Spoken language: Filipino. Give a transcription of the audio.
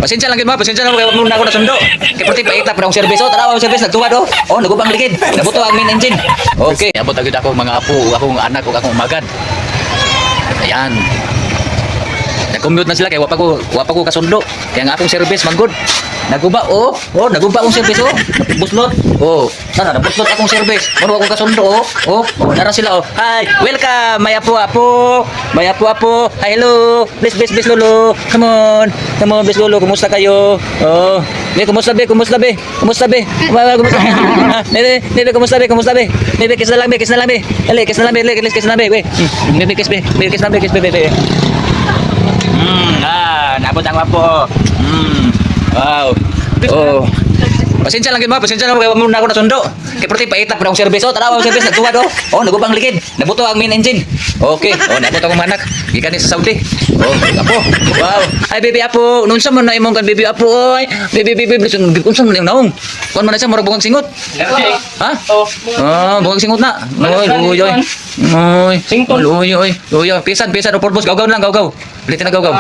Pasensya lang gid mo, pasensya lang kay wag mo na ako nasundo. Kay perti paita pa akong service. Oh, tanaw ang service nagtuwa do. Oh, nagubang likid. Nabuto ang main engine. Okay, abot agad ako mga apo, akong anak ug akong magad. Ayan. Nag-commute na sila kay wapa ko kasundo. Kaya nga akong service man good. Naguba naguba akong service oh. Buslot. Oh, sana buslot akong service. Muro akong kasundo oh. Nara sila oh. Hi, welcome my apo. My apo. Hi, hello. Please lolo. Come on, please lolo. Kumusta kayo? Oh. Kumusta be? Kumusta? Bebe, kumusta be? Bebe, kiss na lang be. Dali, kiss na lang be. We. Bebe, kiss be. Nabot ang wapo. Wow. Oh. Pasensya lang gid mo, pasensya lang kay wag mo na ako nasundo. Kay perti paita pa akong service. Oh, tanaw ang service nagtuwa do. Oh, nagubang likid. Nabuto ang main engine. Okay. Oh, nabot akong manak. Gikan ni sa Saudi. Oh, apo. Wow. Ay baby apo, unsa man na imong kan baby apo oy. Baby, unsa man yung naong? Kuan man na siya murag bungag singot. Ha? Bungag singot na. Oy, luyoy. Oy. Luyoy. Pisan, purpose gaw-gaw lang, gaw-gaw. Ulitin na gaw-gaw.